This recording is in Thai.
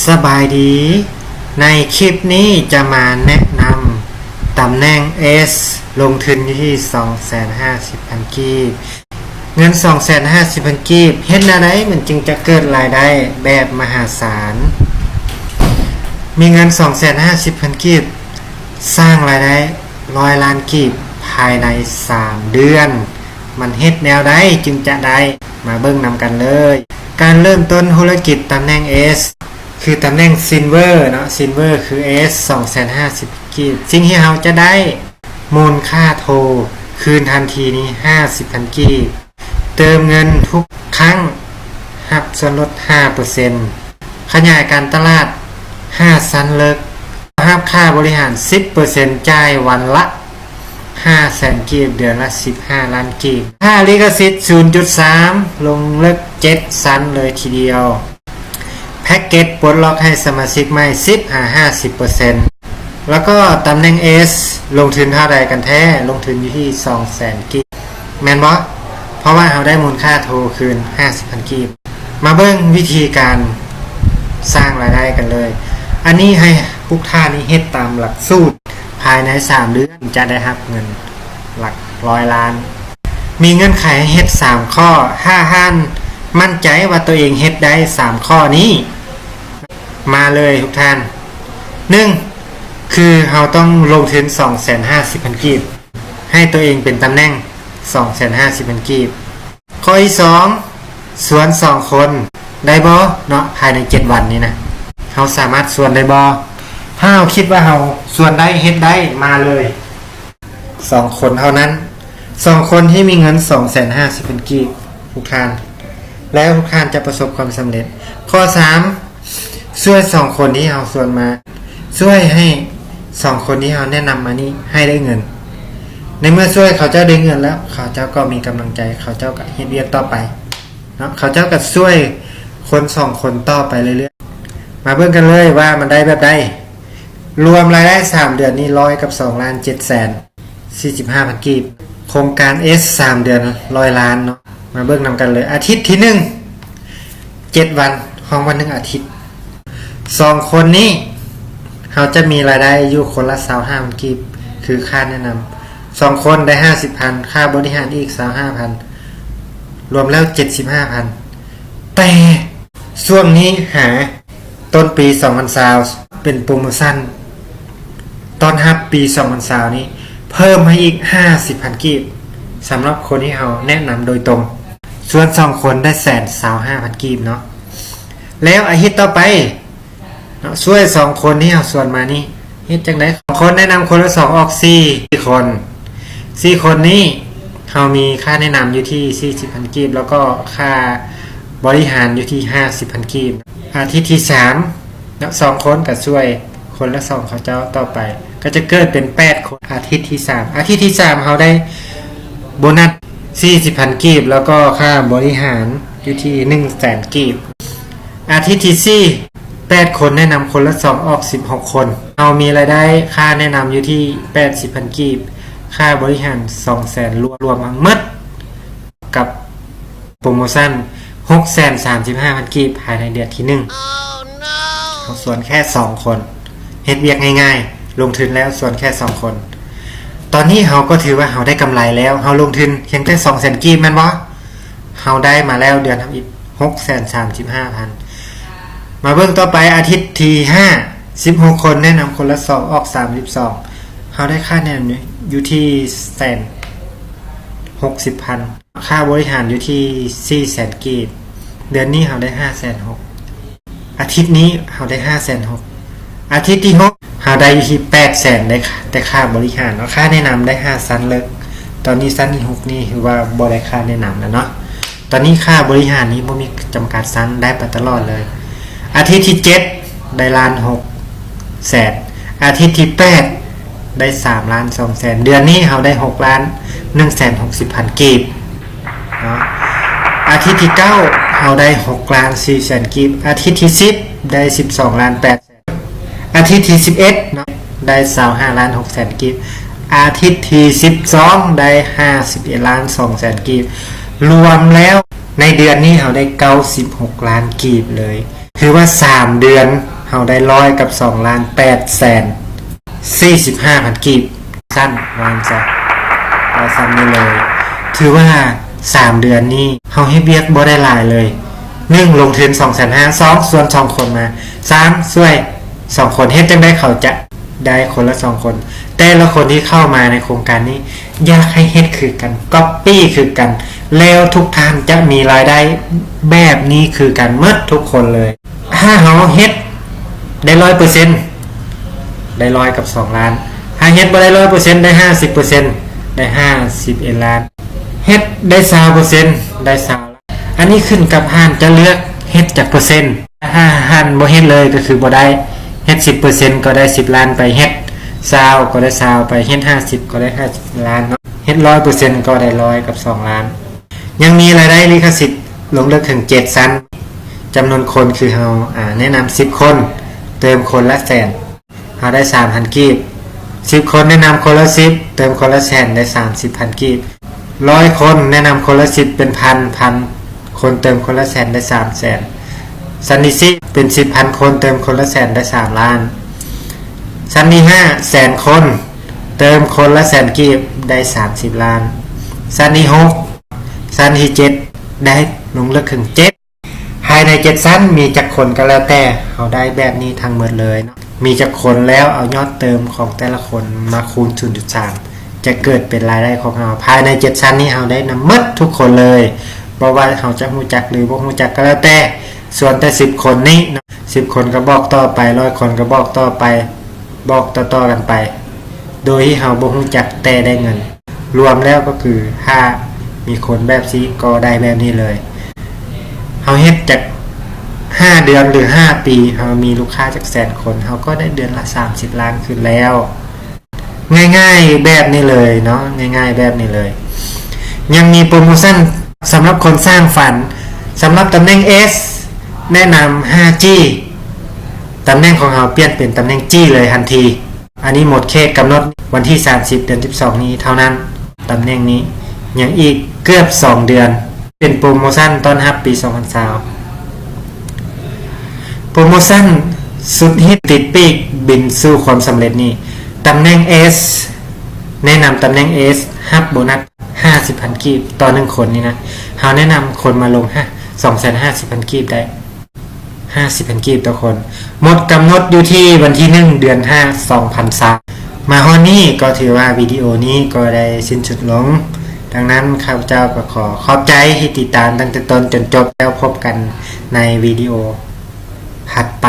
สบายดีในคลิปนี้จะมาแนะนำตำแหน่ง S ลงทุนที่ 250,000 กีบเงิน 250,000 กีบเฮ็ดอะไรมันจึงจะเกิดรายได้แบบมหาศาลมีเงิน 250,000 กีบสร้างรายได้100 ล้านกีบภายใน3เดือนมันเฮ็ดแนวใดจึงจะได้มาเบิ่งนำกันเลยการเริ่มต้นธุรกิจตำแหน่ง S คือตำแหน่ง Silver เนาะ Silver คือ S 250,000 กีบสิ่งที่เราจะได้มูลค่าโทรคืนทันทีนี้ 50,000 กีบเติมเงินทุกครั้งหักส่วนลด 5% ขยายการตลาด5ซันเลิกหักค่าบริหาร 10% จ่ายวันละ500,000 กีบเดือนละ15 ล้านกีบค่าลิขสิทธิ์ 0.3 ลงเลิก7ซันเลยทีเดียวแพ็กเกจปลดล็อกให้สมาชิกใหม่ 10-50% แล้วก็ตำแหน่ง S ลงทุนเท่าใดกันแท้ลงทุนอยู่ที่ 200,000 กีบแม่นบ่เพราะว่าเราได้มูลค่าโทรคืน 50,000 กีบมาเบิ่งวิธีการสร้างรายได้กันเลยอันนี้ให้ทุกท่านนี้เฮ็ดตามหลักสูตรภายใน3เดือนจะได้รับเงินหลัก100 ล้านมีเงื่อนไขให้เฮ็ด3ข้อ5ท่านมั่นใจว่าตัวเองเฮ็ดได้3ข้อนี้มาเลยทุกท่าน1คือเราต้องลงทุน 250,000 กีบให้ตัวเองเป็นตำแหน่ง 250,000 กีบข้อที่2สวน2คนได้บ่เนาะภายใน7วันนี้นะเราสามารถสวนได้บ่ถ้าเราคิดว่าเราสวนได้เฮ็ดได้มาเลย2คนเท่านั้น2คนที่มีเงิน 250,000 กีบทุกท่านแล้วทุกท่านจะประสบความสำเร็จข้อ3ช่วย2คนที่เราส่วนมาช่วยให้2คนที่เราแนะนำมานี้ให้ได้เงินในเมื่อช่วยเขาเจ้าได้เงินแล้วเขาเจ้าก็มีกำลังใจเขาเจ้าก็เฮ็ดเวียกต่อไปเนาะเขาเจ้าก็ช่วยคน2คนต่อไปเรื่อยๆมาเบิ่งกันเลยว่ามันได้แบบใดรวมรายได้3เดือนนี้100กับ2,745,000 กีบโครงการ S 3เดือน100 ล้านเนาะมาเบิ่งนำกันเลยอาทิตย์ที่1 7วันของวัน1อาทิตย์2คนนี้เขาจะมีรายได้อยู่คนละ25,000 กีบคือค่าแนะนำ2คนได้ 50,000 ค่าบริหารอีก 25,000 รวมแล้ว 75,000 แต่ช่วงนี้หาต้นปี2020เป็นโปรโมชั่นตอนรับปี2020นี้เพิ่มให้อีก 50,000 กีบสำหรับคนที่เราแนะนำโดยตรงส่วน2คนได้ 125,000 กีบเนาะแล้วอาทิตย์ต่อไปเนาะช่วย2คนที่เราส่วนมานี่เฮ็ดจังได๋คนแนะนำคนละ2ออก4คน4คนนี้เรามีค่าแนะนำอยู่ที่ 40,000 กีบแล้วก็ค่าบริหารอยู่ที่ 50,000 กีบอาทิตย์ที่3แล้ว2คนก็ช่วยคนละ2เขาเจ้าต่อไปก็จะเกิดเป็น8คนอาทิตย์ที่3อาทิตย์ที่3เขาได้โบนัส 40,000 กีบแล้วก็ค่าบริหารอยู่ที่ 100,000 กีบอาทิตย์ที่4 8คนแนะนำคนละ2ออก16คนเอามีรายได้ค่าแนะนำอยู่ที่ 80,000 กีบค่าบริหาร 200,000 รวมทั้งหมดกับโปรโมชั่น 635,000 กีบภายในเดือนที่1เขาส่วนแค่2คนเฮ็ดเวียกง่ายๆลงทุนแล้วส่วนแค่2คนตอนนี้เราก็ถือว่าเราได้กำไรแล้วเราลงทุนเพียงแค่ 200,000 กีบแม่นบ่เราได้มาแล้วเดือนทำอีก 635,000 มาเบิ่งต่อไปอาทิตย์ที่5 16คนแนะนำคนละ2ออก32เราได้ค่าแนะนำอยู่ที่ 160,000 ค่าบริหารอยู่ที่ 400,000 กีบเดือนนี้เราได้ 560,000 อาทิตย์นี้เราได้ 560,000 อาทิตย์ที่6เราได้อยู่ที่ 800,000 ได้แต่ค่าบริหารเนาะค่าแนะนำได้5ซันเลิกตอนนี้ซันที่6นี่คือว่าบ่ได้ค่าแนะนำแล้วเนาะตอนนี้ค่าบริหารนี้บ่มีจำกัดซันได้ไปตลอดเลยอาทิตย์ที่7ได้1,600,000อาทิตย์ที่8ได้3,200,000เดือนนี้เราได้6,160,000 กีบเนาะอาทิตย์ที่9เราได้6,400,000 กีบอาทิตย์ที่10ได้12,800,000อาทิตย์ที่11เนาะได้25,600,000 กีบอาทิตย์ที่12ได้51,200,000 กีบรวมแล้วในเดือนนี้เราได้96 ล้านกีบเลยคือว่า3เดือน าได้100กับ2ล้าน8แสน45,000กีบสั้นวางจะเราซ้ำนี่เลยถือว่า3เดือนนี้เฮาเฮ็ดเวียกบ่ได้หลายเลย1ลงทุน 250,000 2ส่วน2คนมา3ช่วย2คนเฮ็ดจังได๋เขาจะได้คนละ2คนแต่ละคนที่เข้ามาในโครงการนี้อยากให้เฮ็ดคือกันก๊อปปี้คือกันแล้วทุกท่านจะมีรายได้แบบนี้คือกันหมดทุกคนเลยถ้าเฮาเฮ็ดได้ 100% ได้100กับ2ล้านถ้าเฮ็ดบ่ได้ 100% ได้ 50% ได้51ล้านเฮ็ดได้20%ได้20อันนี้ขึ้นกับห้านจะเลือกเฮ็ดจากเปอร์เซ็นต์ถ้าห้านบ่เฮ็ดเลยก็คือบ่ได้เฮ็ด 10% ก็ได้10ล้านไปเฮ็ด20ก็ได้20ไปเฮ็ด50ก็ได้50ล้านเนาะเฮ็ด 100% ก็ได้100กับ2ล้านยังมีรายได้ลิขสิทธิ์ลงเลือกถึง7ชั้นจำนวนคนคือเฮาแนะนำ10คนเติมคนละแสนเฮาได้ 3,000 กีบ10คนแนะนำคนละ10เติมคนละแสนได้ 30,000 กีบ100คนแนะนำคนละ10เป็นพันคนเติมคนละแสนได้3แสนซันนี่ซิเป็น 10,000 คนเติมคนละแสนได้3ล้านซันนี่5แสนคนเติมคนละแสนกีบได้30ล้านซันนี่6ซันนี่7ได้ลงเลือกถึง7ภายใน7ชั้นมีจักคนก็แล้วแต่เฮาได้แบบนี้ทั้งหมดเลยเนาะมีจักคนแล้วเอายอดเติมของแต่ละคนมาคูณ 0.3 จะเกิดเป็นรายได้ของเฮาภายใน7ชั้นนี้เฮาได้นำหมดทุกคนเลยบ่ว่าเฮาจะฮู้จักหรือบ่ฮู้จักก็แล้วแต่ส่วนแต่10คนนี้10คนก็บอกต่อไป100คนก็บอกต่อไปบอกต่อๆกันไปโดยที่เฮาบ่ฮู้จักแต่ได้เงินรวมแล้วก็คือถ้ามีคนแบบนี้ก็ได้แบบนี้เลยเฮาเฮ็ดจาก5เดือนหรือ5ปีเฮามีลูกค้าจากแสนคนเฮาก็ได้เดือนละ30ล้านขึ้นแล้วง่ายๆแบบนี้เลยเนาะง่ายๆแบบนี้เลยยังมีโปรโมชั่นสำหรับคนสร้างฝันสำหรับตำแหน่ง S แนะนำ 5G ตำแหน่งของเราเปลี่ยนเป็นตำแหน่ง G เลยทันทีอันนี้หมดเขตกำหนดวันที่30เดือน12นี้เท่านั้นตำแหน่งนี้ยังอีกเกือบ2เดือนเป็นโปรโมชั่นต้อนรับปี2020โปรโมชั่นสุดฮิตติดปีกบินสู่ความสำเร็จนี้ตำแหน่ง S แนะนำตำแหน่ง S รับโบนัส 50,000 กีบต่อ1คนนี่นะเฮาแนะนำคนมาลง250,000 กีบได้50,000 กีบต่อคนหมดกำหนดอยู่ที่วันที่1เดือน5 2003มาฮอดนี้ก็ถือว่าวิดีโอนี้ก็ได้สิ้นสุดลงดังนั้นข้าพเจ้าก็ขอขอบใจที่ติดตามตั้งแต่ต้นจนจบแล้วพบกันในวิดีโอถัดไป